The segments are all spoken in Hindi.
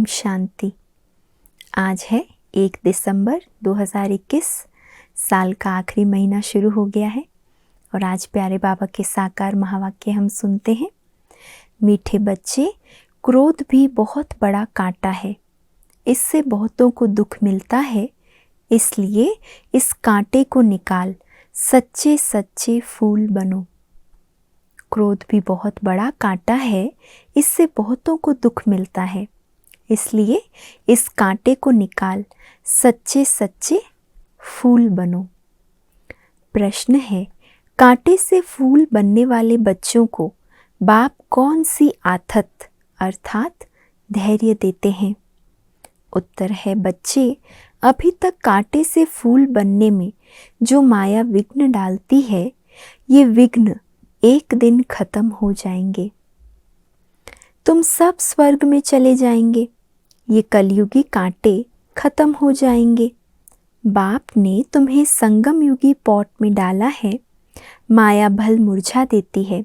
शांति। आज है 1 दिसंबर 2021। साल का आखिरी महीना शुरू हो गया है और आज प्यारे बाबा के साकार महावाक्य हम सुनते हैं। मीठे बच्चे, क्रोध भी बहुत बड़ा कांटा है, इससे बहुतों को दुख मिलता है, इसलिए इस कांटे को निकाल सच्चे सच्चे फूल बनो। क्रोध भी बहुत बड़ा कांटा है, इससे बहुतों को दुख मिलता है, इसलिए इस कांटे को निकाल सच्चे सच्चे फूल बनो। प्रश्न है, कांटे से फूल बनने वाले बच्चों को बाप कौन सी आदत अर्थात धैर्य देते हैं? उत्तर है, बच्चे, अभी तक कांटे से फूल बनने में जो माया विघ्न डालती है, ये विघ्न एक दिन खत्म हो जाएंगे। तुम सब स्वर्ग में चले जाएंगे, ये कलयुगी कांटे खत्म हो जाएंगे। बाप ने तुम्हें संगम युगी पॉट में डाला है। माया भल मुरझा देती है,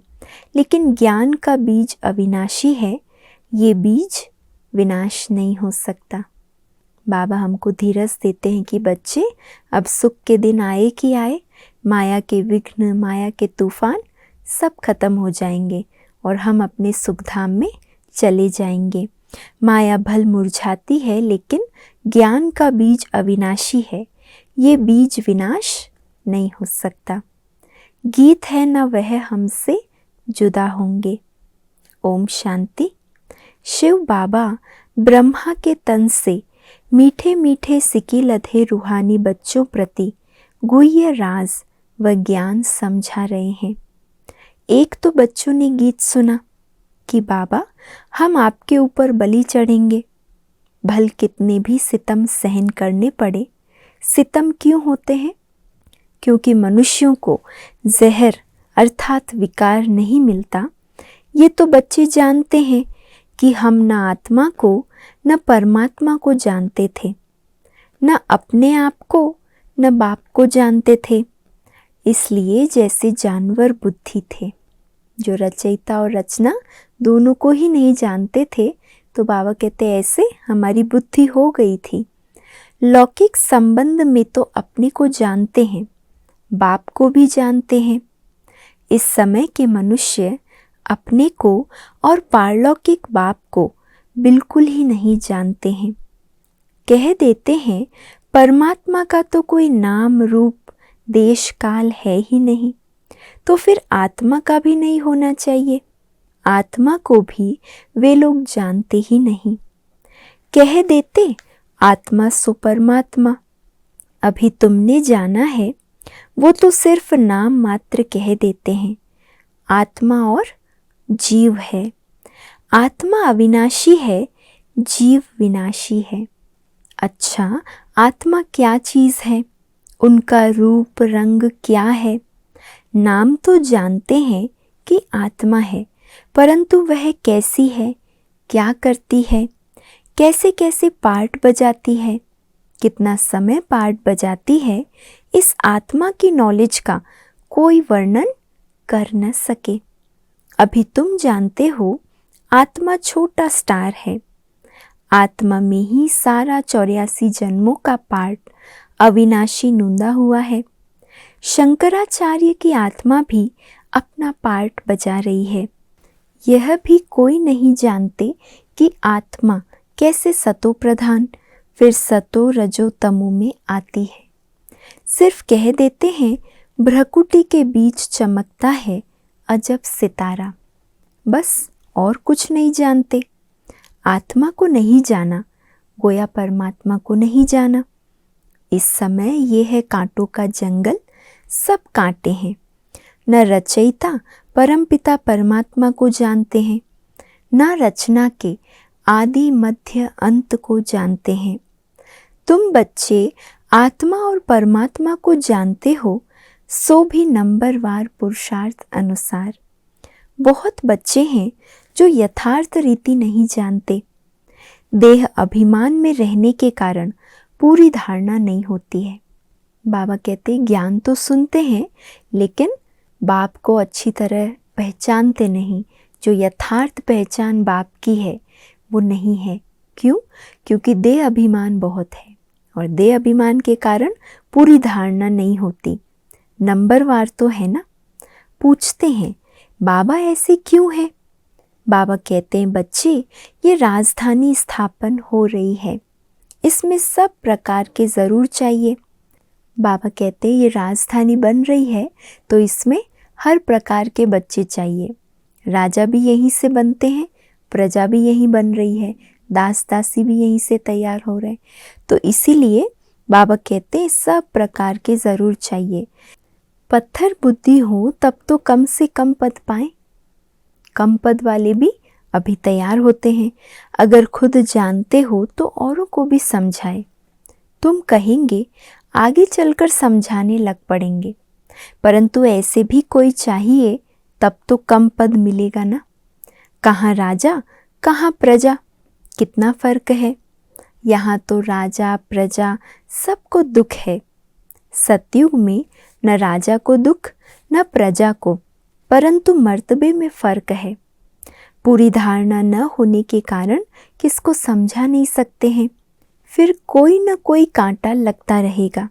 लेकिन ज्ञान का बीज अविनाशी है, ये बीज विनाश नहीं हो सकता। बाबा हमको धीरज देते हैं कि बच्चे, अब सुख के दिन आए कि आए, माया के विघ्न, माया के तूफान सब खत्म हो जाएंगे और हम अपने सुखधाम में चले जाएंगे। माया भल मुरझाती है, लेकिन ज्ञान का बीज अविनाशी है, ये बीज विनाश नहीं हो सकता। गीत है न वह हमसे जुदा होंगे। ओम शांति। शिव बाबा ब्रह्मा के तन से मीठे मीठे सिकी लधे रूहानी बच्चों प्रति गुह्य राज व ज्ञान समझा रहे हैं। एक तो बच्चों ने गीत सुना कि बाबा, हम आपके ऊपर बलि चढ़ेंगे, भल कितने भी सितम सहन करने पड़े। सितम क्यों होते हैं? क्योंकि मनुष्यों को जहर अर्थात विकार नहीं मिलता। ये तो बच्चे जानते हैं कि हम न आत्मा को न परमात्मा को जानते थे, न अपने आप को न बाप को जानते थे, इसलिए जैसे जानवर बुद्धि थे, जो रचयिता और रचना दोनों को ही नहीं जानते थे। तो बाबा कहते ऐसे हमारी बुद्धि हो गई थी। लौकिक संबंध में तो अपने को जानते हैं, बाप को भी जानते हैं। इस समय के मनुष्य अपने को और पारलौकिक बाप को बिल्कुल ही नहीं जानते हैं। कह देते हैं परमात्मा का तो कोई नाम रूप देश काल है ही नहीं, तो फिर आत्मा का भी नहीं होना चाहिए। आत्मा को भी वे लोग जानते ही नहीं। कह देते आत्मा सो परमात्मा। अभी तुमने जाना है, वो तो सिर्फ नाम मात्र कह देते हैं। आत्मा और जीव है। आत्मा अविनाशी है, जीव विनाशी है। अच्छा, आत्मा क्या चीज़ है? उनका रूप रंग क्या है? नाम तो जानते हैं कि आत्मा है, परंतु वह कैसी है, क्या करती है, कैसे कैसे पार्ट बजाती है, कितना समय पार्ट बजाती है, इस आत्मा की नॉलेज का कोई वर्णन कर न सके। अभी तुम जानते हो आत्मा छोटा स्टार है। आत्मा में ही सारा 84 जन्मों का पार्ट अविनाशी नूंदा हुआ है। शंकराचार्य की आत्मा भी अपना पार्ट बजा रही है। यह भी कोई नहीं जानते कि आत्मा कैसे सतो प्रधान फिर सतो रजो तमो में आती है। सिर्फ कह देते हैं भ्रकुटी के बीच चमकता है अजब सितारा, बस और कुछ नहीं जानते। आत्मा को नहीं जाना, गोया परमात्मा को नहीं जाना। इस समय ये है कांटों का जंगल, सब कांटे हैं। न रचयिता परमपिता परमात्मा को जानते हैं, न रचना के आदि मध्य अंत को जानते हैं। तुम बच्चे आत्मा और परमात्मा को जानते हो, सो भी नंबरवार पुरुषार्थ अनुसार। बहुत बच्चे हैं जो यथार्थ रीति नहीं जानते। देह अभिमान में रहने के कारण पूरी धारणा नहीं होती है। बाबा कहते ज्ञान तो सुनते हैं, लेकिन बाप को अच्छी तरह पहचानते नहीं। जो यथार्थ पहचान बाप की है वो नहीं है। क्यों? क्योंकि देह अभिमान बहुत है और देह अभिमान के कारण पूरी धारणा नहीं होती। नंबरवार तो है ना। पूछते हैं बाबा ऐसे क्यों है? बाबा कहते हैं बच्चे, ये राजधानी स्थापन हो रही है, इसमें सब प्रकार के ज़रूर चाहिए। बाबा कहते हैं ये राजधानी बन रही है तो इसमें हर प्रकार के बच्चे चाहिए। राजा भी यहीं से बनते हैं, प्रजा भी यहीं बन रही है, दास दासी भी यहीं से तैयार हो रहे हैं। तो इसीलिए बाबा कहते हैं सब प्रकार के ज़रूर चाहिए। पत्थर बुद्धि हो तब तो कम से कम पद पाएं। कम पद वाले भी अभी तैयार होते हैं। अगर खुद जानते हो तो औरों को भी समझाए। तुम कहेंगे आगे चलकर समझाने लग पड़ेंगे, परंतु ऐसे भी कोई चाहिए तब तो कम पद मिलेगा ना। कहाँ राजा कहाँ प्रजा, कितना फर्क है। यहाँ तो राजा प्रजा सबको दुख है। सतयुग में न राजा को दुख न प्रजा को, परंतु मर्तबे में फर्क है। पूरी धारणा न होने के कारण किसको समझा नहीं सकते हैं। फिर कोई न कोई कांटा लगता रहेगा,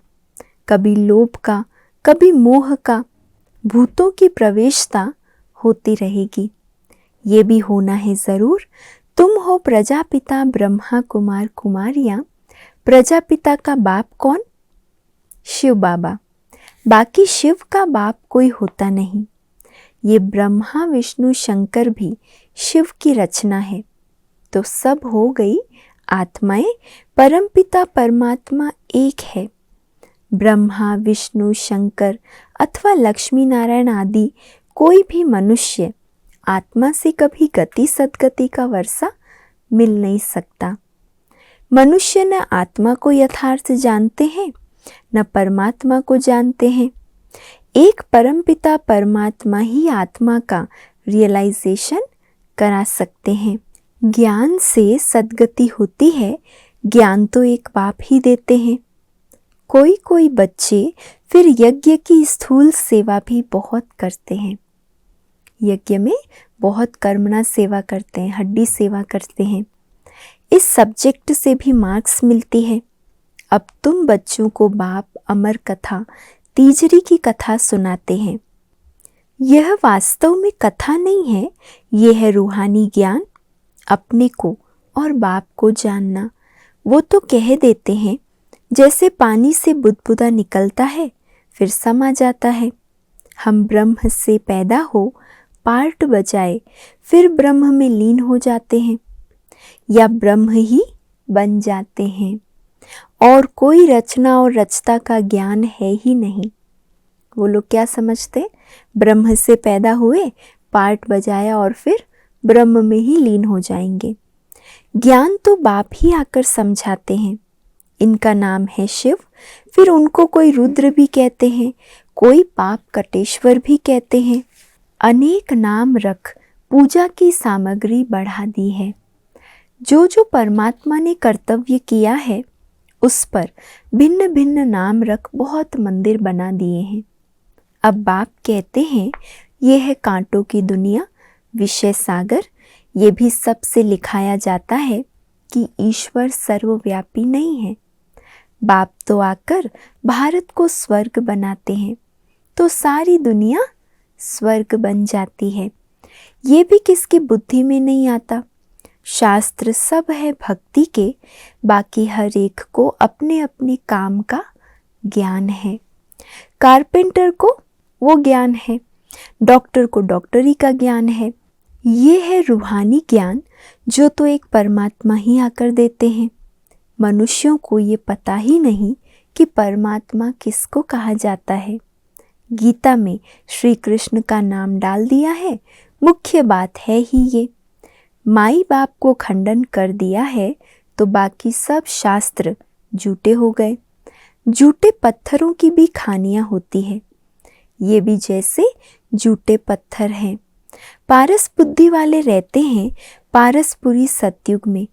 कभी लोभ का कभी मोह का। भूतों की प्रवेशता होती रहेगी। ये भी होना है ज़रूर। तुम हो प्रजापिता ब्रह्मा कुमार कुमारियाँ। प्रजापिता का बाप कौन? शिव बाबा। बाकी शिव का बाप कोई होता नहीं। ये ब्रह्मा विष्णु शंकर भी शिव की रचना है। तो सब हो गई आत्माएं। परमपिता परमात्मा एक है। ब्रह्मा विष्णु शंकर अथवा लक्ष्मी नारायण आदि कोई भी मनुष्य आत्मा से कभी गति सद्गति का वर्षा मिल नहीं सकता। मनुष्य न आत्मा को यथार्थ जानते हैं न परमात्मा को जानते हैं। एक परमपिता परमात्मा ही आत्मा का रियलाइजेशन करा सकते हैं। ज्ञान से सद्गति होती है, ज्ञान तो एक बाप ही देते हैं। कोई कोई बच्चे फिर यज्ञ की स्थूल सेवा भी बहुत करते हैं। यज्ञ में बहुत कर्मणा सेवा करते हैं, हड्डी सेवा करते हैं। इस सब्जेक्ट से भी मार्क्स मिलती है। अब तुम बच्चों को बाप अमर कथा तीजरी की कथा सुनाते हैं। यह वास्तव में कथा नहीं है, यह है रूहानी ज्ञान। अपने को और बाप को जानना। वो तो कह देते हैं जैसे पानी से बुदबुदा निकलता है फिर समा जाता है। हम ब्रह्म से पैदा हो पार्ट बजाए फिर ब्रह्म में लीन हो जाते हैं या ब्रह्म ही बन जाते हैं। और कोई रचना और रचता का ज्ञान है ही नहीं। वो लोग क्या समझते? ब्रह्म से पैदा हुए, पार्ट बजाया और फिर ब्रह्म में ही लीन हो जाएंगे। ज्ञान तो बाप ही आकर समझाते हैं। इनका नाम है शिव। फिर उनको कोई रुद्र भी कहते हैं, कोई पाप कटेश्वर भी कहते हैं। अनेक नाम रख पूजा की सामग्री बढ़ा दी है। जो जो परमात्मा ने कर्तव्य किया है उस पर भिन्न भिन्न नाम रख बहुत मंदिर बना दिए हैं। अब बाप कहते हैं ये है कांटों की दुनिया, विषय सागर। ये भी सबसे लिखाया जाता है कि ईश्वर सर्वव्यापी नहीं है। बाप तो आकर भारत को स्वर्ग बनाते हैं तो सारी दुनिया स्वर्ग बन जाती है। ये भी किसकी बुद्धि में नहीं आता। शास्त्र सब है भक्ति के, बाकी हर एक को अपने अपने काम का ज्ञान है। कारपेंटर को वो ज्ञान है, डॉक्टर को डॉक्टरी का ज्ञान है। ये है रूहानी ज्ञान जो तो एक परमात्मा ही आकर देते हैं। मनुष्यों को ये पता ही नहीं कि परमात्मा किसको कहा जाता है। गीता में श्री कृष्ण का नाम डाल दिया है। मुख्य बात है ही ये। माई बाप को खंडन कर दिया है तो बाकी सब शास्त्र झूठे हो गए। झूठे पत्थरों की भी खानियाँ होती है। ये भी जैसे झूठे पत्थर हैं। पारस बुद्धि वाले रहते हैं पारसपुरी सतयुग में।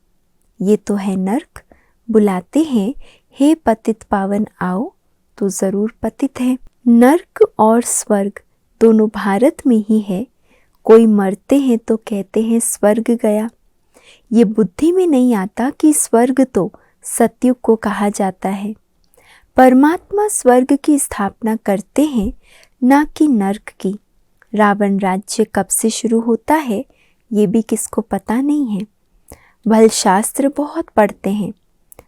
ये तो है नर्क। बुलाते हैं हे पतित पावन आओ, तो ज़रूर पतित है। नर्क और स्वर्ग दोनों भारत में ही है। कोई मरते हैं तो कहते हैं स्वर्ग गया। ये बुद्धि में नहीं आता कि स्वर्ग तो सतयुग को कहा जाता है। परमात्मा स्वर्ग की स्थापना करते हैं, ना कि नर्क की। रावण राज्य कब से शुरू होता है ये भी किसको पता नहीं है। भल शास्त्र बहुत पढ़ते हैं,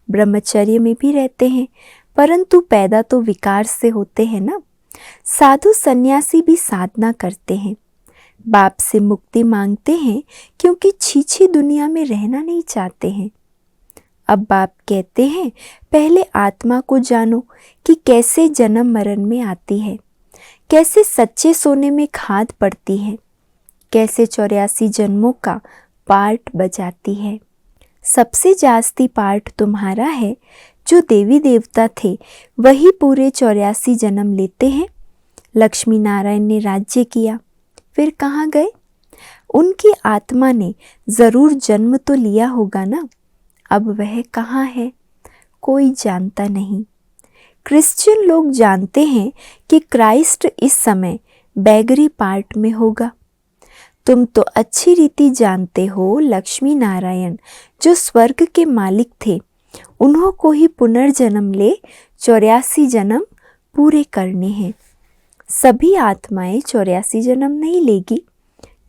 ब्रह्मचर्य में भी रहते हैं, परंतु पैदा तो विकार से होते हैं ना। साधु सन्यासी भी साधना करते हैं, बाप से मुक्ति मांगते हैं क्योंकि छीछी दुनिया में रहना नहीं चाहते हैं। अब बाप कहते हैं पहले आत्मा को जानो कि कैसे जन्म मरण में आती है, कैसे सच्चे सोने में खाद पड़ती है, कैसे 84 जन्मों का पार्ट बजाती है। सबसे जास्ती पार्ट तुम्हारा है। जो देवी देवता थे वही पूरे 84 जन्म लेते हैं। लक्ष्मी नारायण ने राज्य किया, फिर कहाँ गए? उनकी आत्मा ने जरूर जन्म तो लिया होगा ना। अब वह कहाँ है कोई जानता नहीं। क्रिश्चियन लोग जानते हैं कि क्राइस्ट इस समय बैगरी पार्ट में होगा। तुम तो अच्छी रीति जानते हो लक्ष्मी नारायण जो स्वर्ग के मालिक थे, उन्हों को ही पुनर्जन्म ले 84 जन्म पूरे करने हैं। सभी आत्माएं 84 जन्म नहीं लेगी,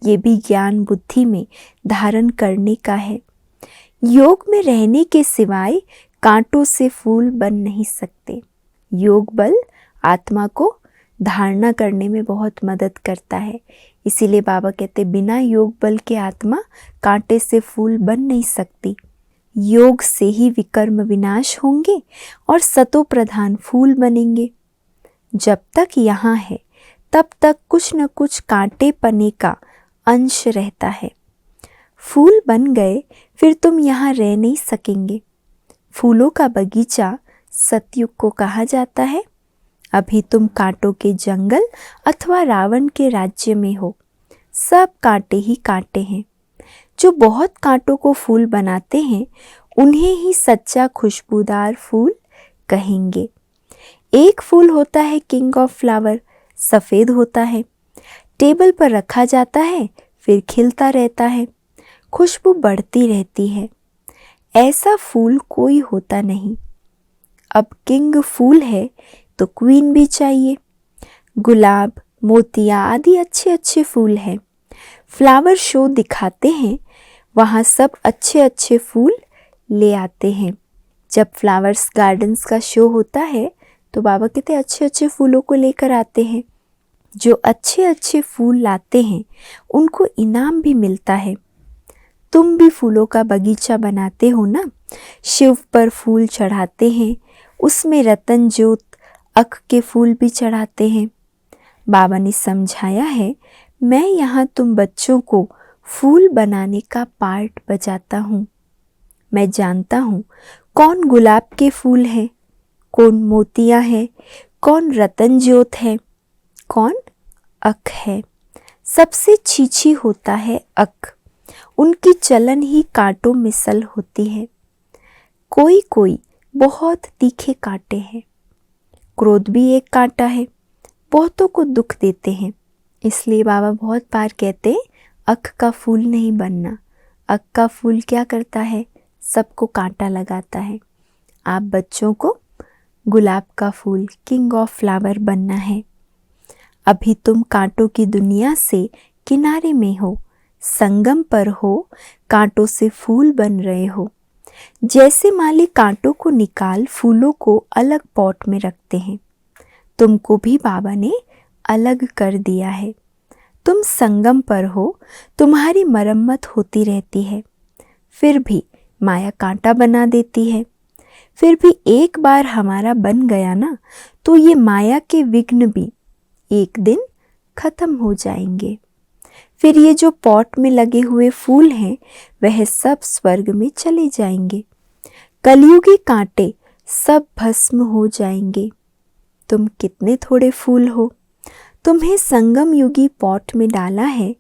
ये भी ज्ञान बुद्धि में धारण करने का है। योग में रहने के सिवाय कांटों से फूल बन नहीं सकते। योग बल आत्मा को धारणा करने में बहुत मदद करता है। इसीलिए बाबा कहते बिना योग बल के आत्मा कांटे से फूल बन नहीं सकती। योग से ही विकर्म विनाश होंगे और सतो प्रधान फूल बनेंगे। जब तक यहाँ है तब तक कुछ न कुछ कांटे पने का अंश रहता है। फूल बन गए फिर तुम यहाँ रह नहीं सकेंगे। फूलों का बगीचा सतयुग को कहा जाता है। अभी तुम कांटों के जंगल अथवा रावण के राज्य में हो। सब कांटे ही कांटे हैं। जो बहुत कांटों को फूल बनाते हैं उन्हें ही सच्चा खुशबूदार फूल कहेंगे। एक फूल होता है किंग ऑफ फ्लावर, सफ़ेद होता है, टेबल पर रखा जाता है, फिर खिलता रहता है, खुशबू बढ़ती रहती है। ऐसा फूल कोई होता नहीं। अब किंग फूल है तो क्वीन भी चाहिए। गुलाब, मोतिया आदि अच्छे अच्छे फूल हैं। फ्लावर शो दिखाते हैं, वहाँ सब अच्छे अच्छे फूल ले आते हैं। जब फ्लावर्स गार्डन्स का शो होता है तो बाबा कहते अच्छे अच्छे फूलों को लेकर आते हैं। जो अच्छे अच्छे फूल लाते हैं उनको इनाम भी मिलता है। तुम भी फूलों का बगीचा बनाते हो ना, शिव पर फूल चढ़ाते हैं, उसमें रतन ज्योत अख के फूल भी चढ़ाते हैं। बाबा ने समझाया है मैं यहाँ तुम बच्चों को फूल बनाने का पार्ट बजाता हूँ। मैं जानता हूँ कौन गुलाब के फूल हैं, कौन मोतिया है, कौन रतन ज्योत है, कौन अख है। सबसे छीछी होता है अख, उनकी चलन ही कांटों मिसल होती है। कोई कोई बहुत तीखे कांटे हैं। क्रोध भी एक कांटा है, बहुतों को दुख देते हैं। इसलिए बाबा बहुत बार कहते अख का फूल नहीं बनना। अख का फूल क्या करता है? सबको कांटा लगाता है। आप बच्चों को गुलाब का फूल किंग ऑफ फ्लावर बनना है। अभी तुम कांटों की दुनिया से किनारे में हो, संगम पर हो, कांटों से फूल बन रहे हो। जैसे माली कांटों को निकाल फूलों को अलग पॉट में रखते हैं, तुमको भी बाबा ने अलग कर दिया है। तुम संगम पर हो, तुम्हारी मरम्मत होती रहती है, फिर भी माया कांटा बना देती है। फिर भी एक बार हमारा बन गया ना तो ये माया के विघ्न भी एक दिन खत्म हो जाएंगे। फिर ये जो पॉट में लगे हुए फूल हैं वह सब स्वर्ग में चले जाएंगे। कलयुगी कांटे सब भस्म हो जाएंगे। तुम कितने थोड़े फूल हो। तुम्हें संगम युगी पॉट में डाला है,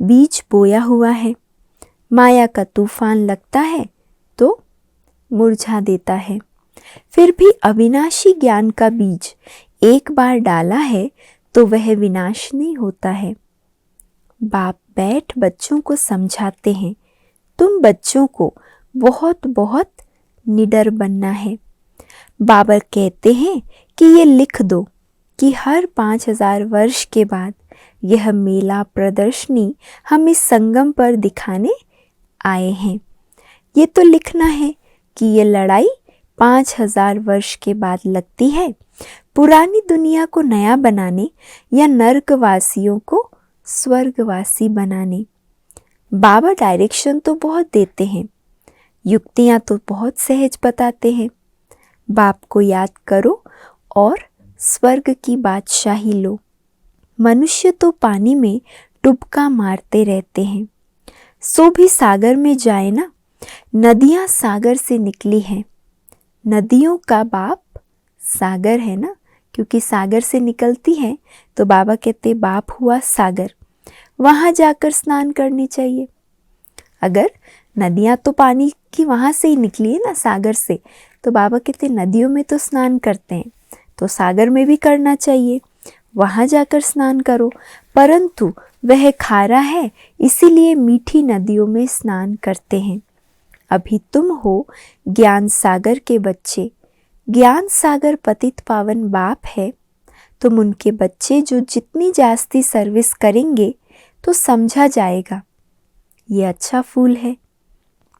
बीज बोया हुआ है। माया का तूफान लगता है तो मुरझा देता है। फिर भी अविनाशी ज्ञान का बीज एक बार डाला है तो वह विनाश नहीं होता है। बाप बैठ बच्चों को समझाते हैं तुम बच्चों को बहुत बहुत निडर बनना है। बाबा कहते हैं कि ये लिख दो कि हर 5000 वर्ष के बाद यह मेला प्रदर्शनी हम इस संगम पर दिखाने आए हैं। ये तो लिखना है कि ये लड़ाई 5000 वर्ष के बाद लगती है, पुरानी दुनिया को नया बनाने या नर्कवासियों को स्वर्गवासी बनाने। बाबा डायरेक्शन तो बहुत देते हैं, युक्तियाँ तो बहुत सहज बताते हैं। बाप को याद करो और स्वर्ग की बादशाही लो। मनुष्य तो पानी में डुबका मारते रहते हैं, सो भी सागर में जाए ना। नदियाँ सागर से निकली हैं, नदियों का बाप सागर है ना, क्योंकि सागर से निकलती है तो बाबा कहते बाप हुआ सागर, वहाँ जाकर स्नान करनी चाहिए। अगर नदियाँ तो पानी की वहाँ से ही निकली है ना, सागर से, तो बाबा कहते नदियों में तो स्नान करते हैं, तो सागर में भी करना चाहिए, वहाँ जाकर स्नान करो। परंतु वह खारा है, इसीलिए मीठी नदियों में स्नान करते हैं। अभी तुम हो ज्ञान सागर के बच्चे, ज्ञान सागर पतित पावन बाप है। तुम उनके बच्चे जो जितनी जास्ती सर्विस करेंगे तो समझा जाएगा ये अच्छा फूल है।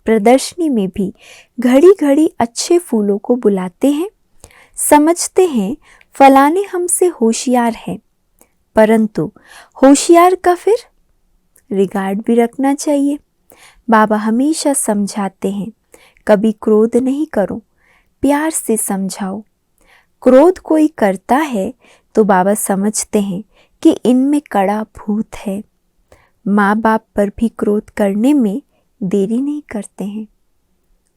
प्रदर्शनी में भी घड़ी घड़ी अच्छे फूलों को बुलाते हैं, समझते हैं फलाने हमसे होशियार है, परंतु होशियार का फिर रिगार्ड भी रखना चाहिए। बाबा हमेशा समझाते हैं कभी क्रोध नहीं करो, प्यार से समझाओ। क्रोध कोई करता है तो बाबा समझते हैं कि इनमें कड़ा भूत है। माँ बाप पर भी क्रोध करने में देरी नहीं करते हैं।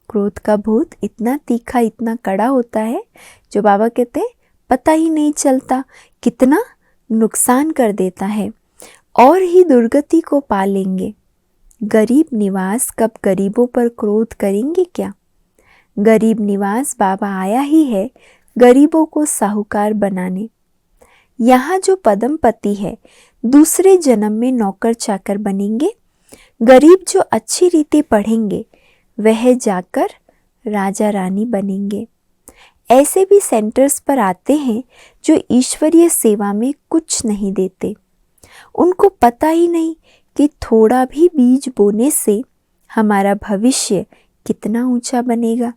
क्रोध का भूत इतना तीखा, इतना कड़ा होता है, जो बाबा कहते हैं पता ही नहीं चलता कितना नुकसान कर देता है, और ही दुर्गति को पा लेंगे। गरीब निवास कब गरीबों पर क्रोध करेंगे क्या? गरीब निवास बाबा आया ही है गरीबों को साहूकार बनाने। यहाँ जो पदमपति है दूसरे जन्म में नौकर चाकर बनेंगे। गरीब जो अच्छी रीति पढ़ेंगे वह जाकर राजा रानी बनेंगे। ऐसे भी सेंटर्स पर आते हैं जो ईश्वरीय सेवा में कुछ नहीं देते। उनको पता ही नहीं कि थोड़ा भी बीज बोने से हमारा भविष्य कितना ऊंचा बनेगा।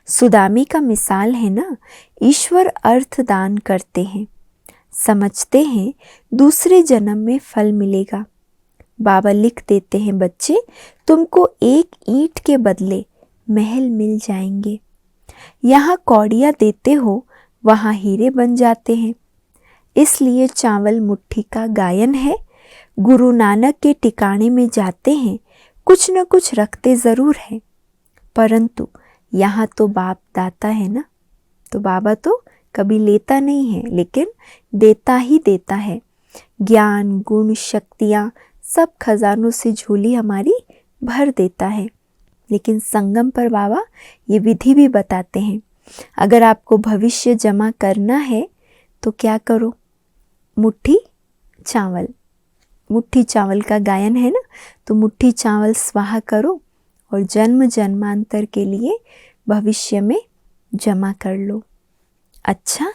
सुदामी का मिसाल है ना, ईश्वर अर्थ दान करते हैं, समझते हैं दूसरे जन्म में फल मिलेगा। बाबा लिख देते हैं बच्चे तुमको एक ईंट के बदले महल मिल जाएंगे। यहाँ कौड़ियाँ देते हो वहाँ हीरे बन जाते हैं। इसलिए चावल मुट्ठी का गायन है। गुरु नानक के ठिकाने में जाते हैं, कुछ न कुछ रखते ज़रूर हैं, परंतु यहाँ तो बाप दाता है ना, तो बाबा तो कभी लेता नहीं है लेकिन देता ही देता है। ज्ञान गुण शक्तियाँ सब खजानों से झोली हमारी भर देता है। लेकिन संगम पर बाबा ये विधि भी बताते हैं, अगर आपको भविष्य जमा करना है तो क्या करो, मुट्ठी चावल का गायन है ना, तो मुट्ठी चावल स्वाहा करो और जन्म जन्मांतर के लिए भविष्य में जमा कर लो। अच्छा,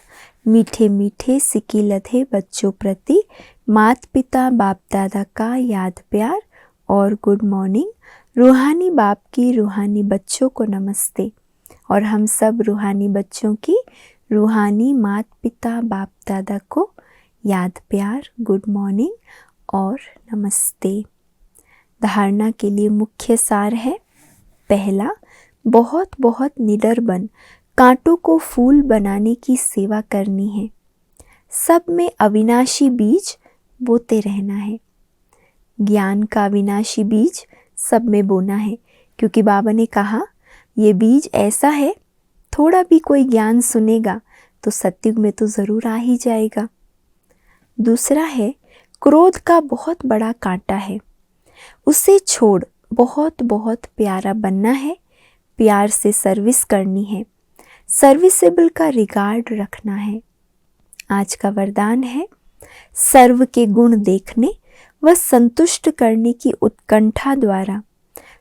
मीठे मीठे सिकी लधे बच्चों प्रति मात पिता बाप दादा का याद प्यार और गुड मॉर्निंग। रूहानी बाप की रूहानी बच्चों को नमस्ते, और हम सब रूहानी बच्चों की रूहानी मात पिता बाप दादा को याद प्यार, गुड मॉर्निंग और नमस्ते। धारणा के लिए मुख्य सार है, पहला, बहुत बहुत निडर बन कांटों को फूल बनाने की सेवा करनी है। सब में अविनाशी बीज बोते रहना है। ज्ञान का अविनाशी बीज सब में बोना है, क्योंकि बाबा ने कहा ये बीज ऐसा है, थोड़ा भी कोई ज्ञान सुनेगा तो सत्युग में तो ज़रूर आ ही जाएगा। दूसरा है, क्रोध का बहुत बड़ा कांटा है, उसे छोड़ बहुत बहुत प्यारा बनना है, प्यार से सर्विस करनी है, सर्विसेबल का रिगार्ड रखना है। आज का वरदान है, सर्व के गुण देखने व संतुष्ट करने की उत्कंठा द्वारा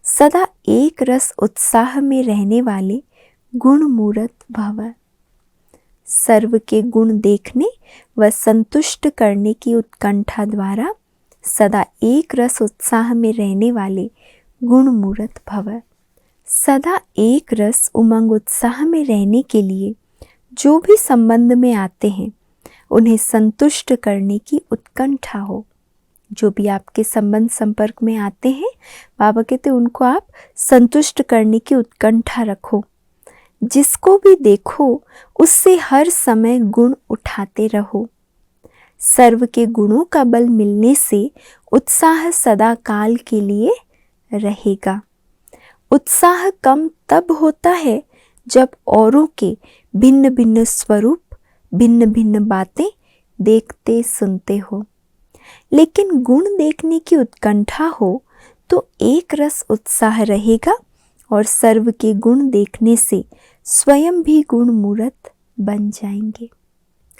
सदा एक रस उत्साह में रहने वाले गुणमूर्त भव। सर्व के गुण देखने व संतुष्ट करने की उत्कंठा द्वारा सदा एक रस उत्साह में रहने वाले गुणमूर्त भव। सदा एक रस उमंग उत्साह में रहने के लिए जो भी संबंध में आते हैं उन्हें संतुष्ट करने की उत्कंठा हो। जो भी आपके संबंध संपर्क में आते हैं, बाबा कहते हैं उनको आप संतुष्ट करने की उत्कंठा रखो। जिसको भी देखो उससे हर समय गुण उठाते रहो। सर्व के गुणों का बल मिलने से उत्साह सदा काल के लिए रहेगा। उत्साह कम तब होता है जब औरों के भिन्न भिन्न स्वरूप, भिन्न भिन्न बातें देखते सुनते हो। लेकिन गुण देखने की उत्कंठा हो तो एक रस उत्साह रहेगा और सर्व के गुण देखने से स्वयं भी गुणमूर्त बन जाएंगे,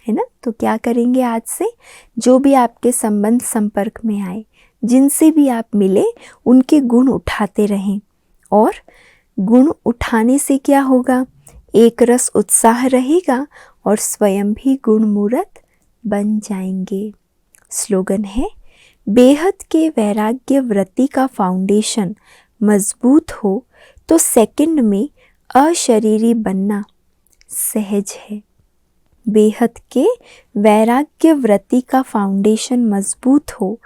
है ना। तो क्या करेंगे, आज से जो भी आपके संबंध संपर्क में आए, जिनसे भी आप मिले, उनके गुण उठाते रहें। और गुण उठाने से क्या होगा, एक रस उत्साह रहेगा और स्वयं भी गुणमूर्त बन जाएंगे। स्लोगन है, बेहद के वैराग्य व्रति का फाउंडेशन मजबूत हो तो सेकंड में अशरीरी बनना सहज है। बेहद के वैराग्य व्रति का फाउंडेशन मजबूत हो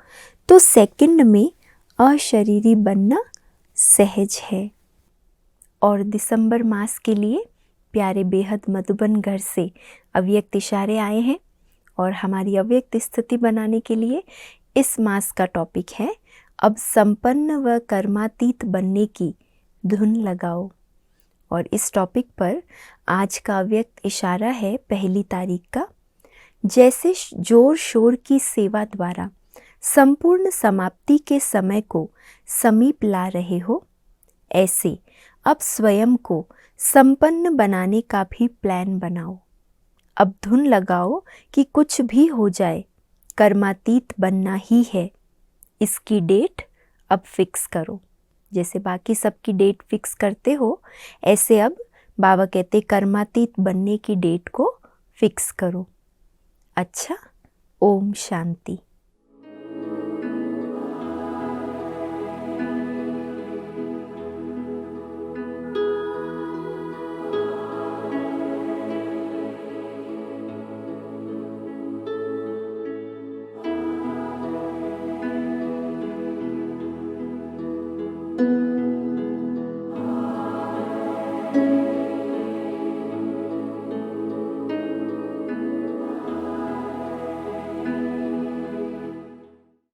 तो सेकंड में अशरीरी बनना सहज है। और दिसंबर मास के लिए प्यारे बेहद मधुबन घर से अव्यक्त इशारे आए हैं और हमारी अव्यक्त स्थिति बनाने के लिए इस मास का टॉपिक है, अब संपन्न व कर्मातीत बनने की धुन लगाओ। और इस टॉपिक पर आज का अव्यक्त इशारा है 1 तारीख का। जैसे जोर शोर की सेवा द्वारा संपूर्ण समाप्ति के समय को समीप ला रहे हो, ऐसे अब स्वयं को संपन्न बनाने का भी प्लान बनाओ। अब धुन लगाओ कि कुछ भी हो जाए, कर्मातीत बनना ही है। इसकी डेट अब फिक्स करो। जैसे बाकी सबकी डेट फिक्स करते हो, ऐसे अब बाबा कहते कर्मातीत बनने की डेट को फिक्स करो। अच्छा, ओम शांति।